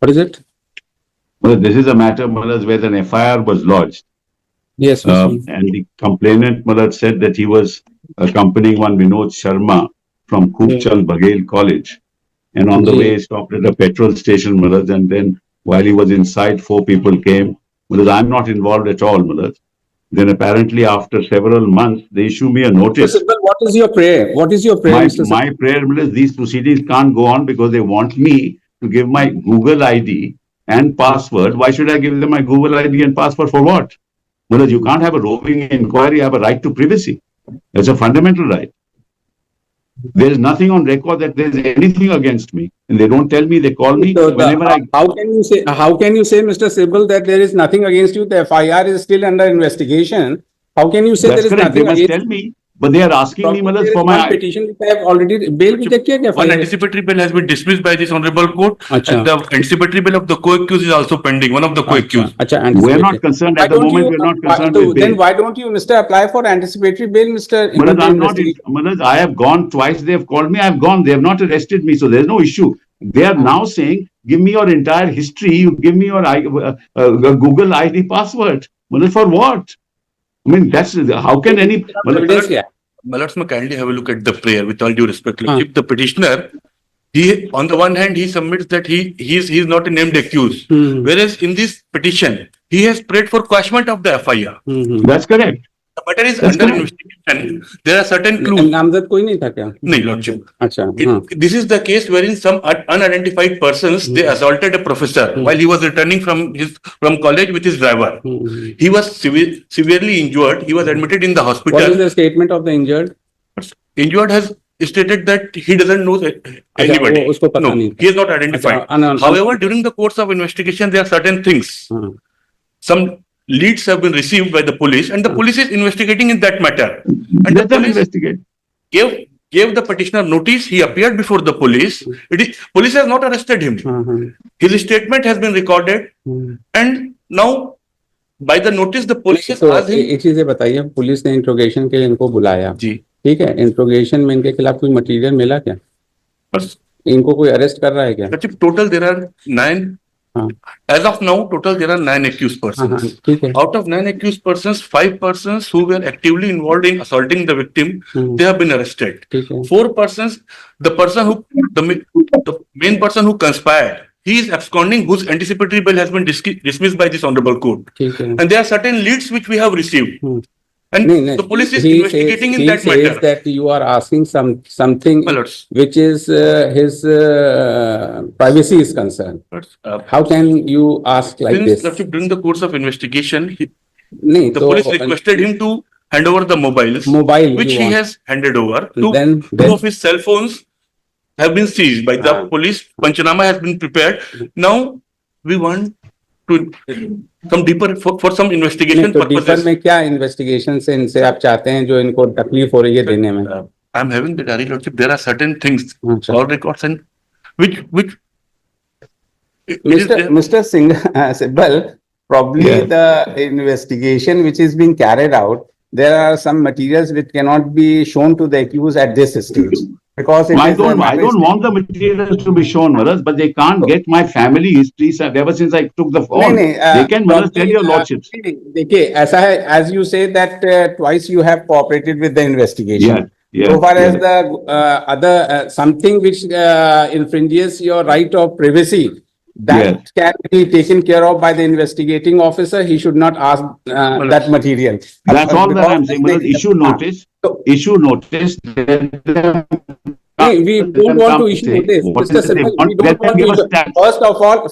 What is it? Well, this is a matter, Malad, where an FIR was lodged. Yes, And the complainant, Malad, said that he was accompanying one Vinod Sharma from Khubchand Baghel College. And on the way, he stopped at a petrol station, Malad, and then while he was inside, 4 people came. Malad, I'm not involved at all, Malad. Then apparently after several months, they issue me a notice. Mr. Sibal, what is your prayer? What is your prayer, Mr. Sibal? My prayer, Malad, these proceedings can't go on because they want me to give my Google ID and password. Why should I give them my Google ID and password for what? Malad, you can't have a roving inquiry, you have a right to privacy. That's a fundamental right. There is nothing on record that there is anything against me, and they don't tell me. They call me whenever I. How can you say? How can you say, Mr. Sibal, that there is nothing against you? The FIR is still under investigation. How can you say That's there is correct. nothing They must against? tell me, but they are asking me, Malad, for my petition which I have already bail भी check किया क्या? One anticipatory bail has been dismissed by this honorable court, and the anticipatory bail of the co-accused is also pending. One of the co-accused. We are not concerned at the moment. We are not concerned with bail. Then why don't you, Mr., apply for anticipatory bail, Mr.? Malad, I'm not. Malad, I have gone twice. They have called me. I have gone. They have not arrested me, so there is no issue. They are now saying, "Give me your entire history. You give me your Google ID password." Malad, for what? I mean, that's how can any. Malad, kindly have a look at the prayer with all due respect. If the petitioner, he on the one hand he submits that he is not a named accused, whereas in this petition he has prayed for quashment of the FIR. That's correct. The matter is under investigation. There are certain clues. नामजद कोई नहीं था क्या? नहीं, Lordship. अच्छा. This is the case wherein some unidentified persons they assaulted a professor while he was returning from college with his driver. He was severely injured. He was admitted in the hospital. What is the statement of the injured? Injured has stated that he doesn't know anybody. No, he is not identified. However, during the course of investigation, there are certain things. Some leads have been received by the police, and the police is investigating in that matter. And the police gave the petitioner notice. He appeared before the police. Police has not arrested him. His statement has been recorded, and now by the notice the police has asked him. एक चीज़ बताइए, police ने interrogation के लिए इनको बुलाया. जी. ठीक है. Interrogation में इनके खिलाफ कोई मटेरियल मिला क्या? बस इनको कोई अरेस्ट कर रहा है क्या? Total there are 9. As of now, total there are 9 accused persons. Out of 9 accused persons, 5 persons who were actively involved in assaulting the victim, they have been arrested. 4 persons, the main person who conspired, he is absconding, whose anticipatory bail has been dismissed by this honorable court. And there are certain leads which we have received. And the police is investigating in that matter. He says that you are asking something which is his privacy is concerned. How can you ask like this? During the course of investigation, the police requested him to hand over the mobiles, which he has handed over. Two of his cell phones have been seized by the police. Panchanama has been prepared. Now we want to come deeper for some investigation purposes. Deeper में क्या investigation से इनसे आप चाहते हैं जो इनको तकलीफ हो रही है देने में? I'm having the diary, Lordship. There are certain things, all records, and which Mr. Sibal, probably the investigation which is being carried out, there are some materials which cannot be shown to the accused at this stage. Because I don't want the materials to be shown, Maharaj, but they can't get my family history ever since I took the phone. They can tell your lordships. As you say that twice you have cooperated with the investigation. So far as the other something which infringes your right of privacy, that can be taken care of by the investigating officer. He should not ask that material. That's all that I'm saying. Issue notice. Issue notice. We don't want to issue notice. Mr. Sibal, we don't want to issue.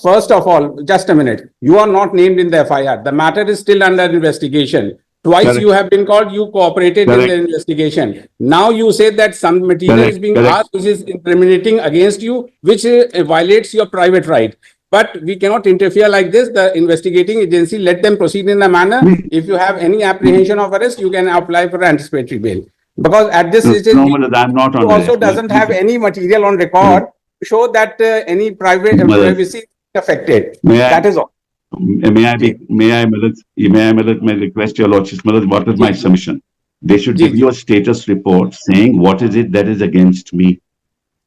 First of all, just a minute. You are not named in the FIR. The matter is still under investigation. Twice you have been called, you cooperated in the investigation. Now you say that some material is being asked which is incriminating against you, which violates your private right. But we cannot interfere like this. The investigating agency, let them proceed in a manner. If you have any apprehension of arrest, you can apply for anticipatory bail. Because at this stage, I'm not on also doesn't have any material on record to show that any privacy is affected. That is all. May I request your lordship, what is my submission? They should give you a status report saying what is it that is against me.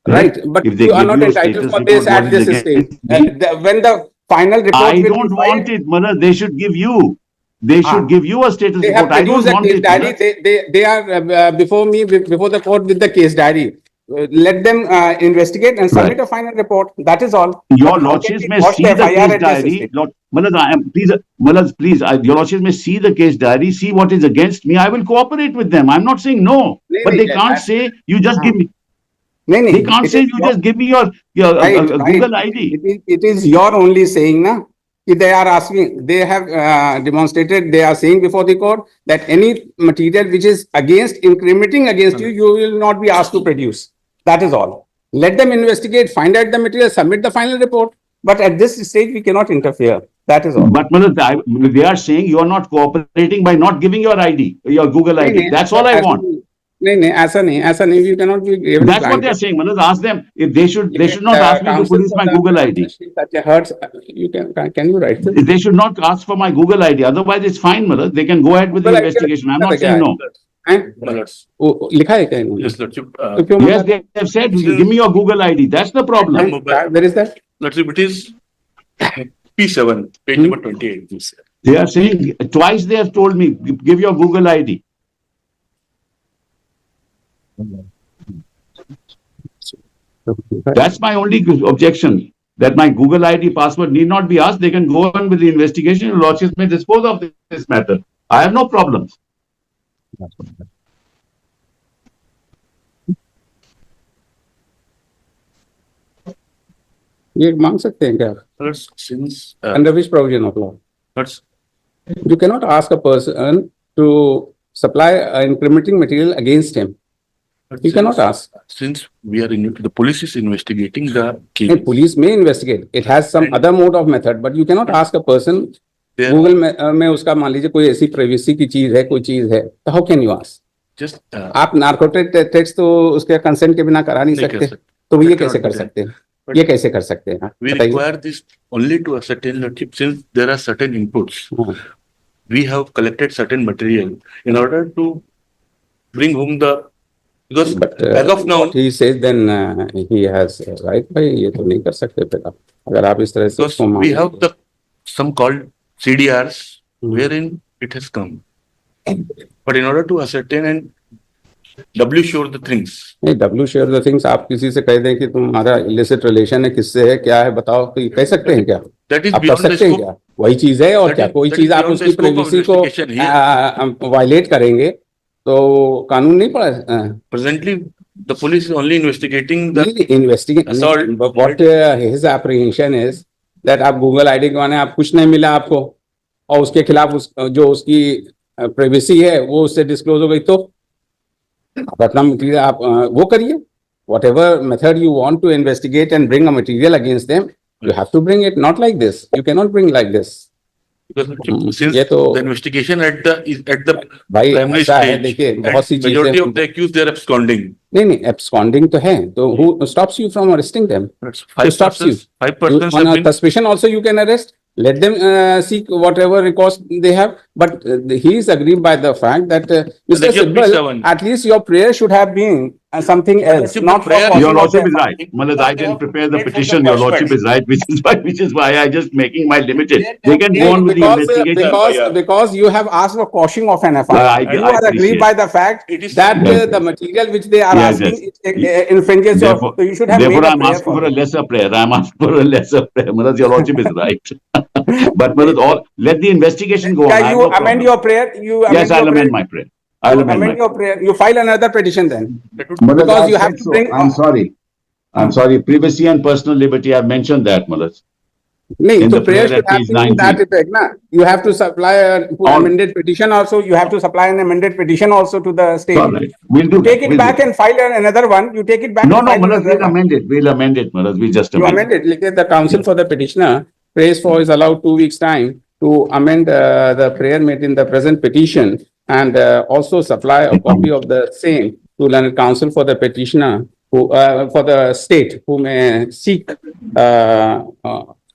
Right, but If they you are give not you a entitled status for report, this at what this is stage. against me, When the final report I will be don't want filed, it, Manoj. They should give you. They should give you a status they have report. I don't produced a want case it, diary. Manoj. They are before me, before the court with the case diary. Let them investigate and submit Right. a final report. That is all. Your But how can lordships we may quash see the the FIR case at this diary. stage? Manoj, please, your lordships may see the case diary, see what is against me. I will cooperate with them. I'm not saying no, but they can't say you just give me. They can't say you just give me your Google ID. It is your only saying, na? They are asking, they have demonstrated, they are saying before the court that any material which is incriminating against you, you will not be asked to produce. That is all. Let them investigate, find out the material, submit the final report. But at this stage, we cannot interfere. That is all. But Manoj, they are saying you are not cooperating by not giving your ID, your Google ID. That's all I want. नहीं ऐसा नहीं you cannot be given That's what they are saying. Manoj, ask them if they should not ask me to produce my Google ID. You can you write this? They should not ask for my Google ID. Otherwise, it's fine, Manoj. They can go ahead with the investigation. I'm not saying no. लिखा है क्या इन्होंने? Yes, they have said, give me your Google ID. That's the problem. Where is that? Let's see, it is P7, page number 28. They are saying twice they have told me, give your Google ID. That's my only objection, that my Google ID password need not be asked. They can go on with the investigation. Your lordships may dispose of this matter. I have no problems. ये मांग सकते हैं क्या? Since Under which provision of law? let's You cannot ask a person to supply incriminating material against him. You cannot ask. Since we are in, the police is investigating the case. And police may investigate. It has some other mode of method, but you cannot ask a person. Google में उसका मान लीजिए कोई ऐसी privacy की चीज है, कोई चीज है, तो how can you ask? Just आप narcotic text तो उसके consent के बिना करा नहीं सकते, तो ये कैसे कर सकते हैं? ये कैसे कर सकते हैं? We require this only to ascertain that since there are certain inputs, we have collected certain material in order to bring home the. Because as of now, he says then he has right by ये तो नहीं कर सकते फिर आप अगर आप इस तरह से because we have the some called CDRs wherein it has come, but in order to ascertain and W-share the things. नहीं W-share the things आप किसी से कह दें कि तुम्हारा illicit relation है किससे है क्या है बताओ तो कह सकते हैं क्या? That is आप कर सकते हैं क्या? वही चीज है और क्या कोई चीज आप उसकी privacy को violate करेंगे तो कानून नहीं पड़ा. Presently, the police is only investigating the assault. But what his apprehension is that आप Google ID के माने आप कुछ नहीं मिला आपको और उसके खिलाफ जो उसकी privacy है वो उससे disclose हो गई तो अपना material आप वो करिए. Whatever method you want to investigate and bring a material against them, you have to bring it not like this. You cannot bring like this. Because since the investigation at the primary stage, majority of the accused they are absconding. नहीं absconding तो है तो who stops you from arresting them? Who stops you? 5% on a suspicion also you can arrest. Let them seek whatever recourse they have. But he is aggrieved by the fact that Mr. Sibal, at least your prayer should have been something else. Not prayer. Your lordship is right. Manoj, I didn't prepare the petition. Your lordship is right, which is why I just making my limited. They can go on with the investigation. Because you have asked for quashing of an FIR. You are aggrieved by the fact that the material which they are asking infringes. So you should have. Therefore, I'm asking for a lesser prayer. I'm asking for a lesser prayer. Manoj, your lordship is right. But Manoj, let the investigation go on. Can you amend your prayer? Yes, I'll amend my prayer. I'll amend your prayer. You file another petition then. Manoj, because you have to bring. I'm sorry. Privacy and personal liberty. I've mentioned that, Manoj. No, so prayer should have to that effect, na? You have to supply an amended petition also. You have to supply an amended petition also to the state. All right. We'll do take it back and file another one. You take it back. No, Manoj, we'll amend it. We'll amend it, Manoj. We just amend it. The counsel for the petitioner prays for is allowed 2 weeks time to amend the prayer made in the present petition and also supply a copy of the same to learned counsel for the petitioner who for the state who may seek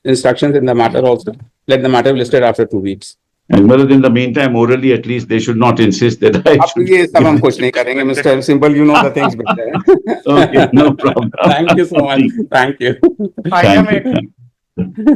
instructions in the matter also. Let the matter be listed after 2 weeks. And Madhya, in the meantime, orally at least they should not insist that I अब should. ये सब हम कुछ नहीं करेंगे, Mr. Simple, you know the things better. Okay, no problem. Thank you so much. Thank you. Thank you.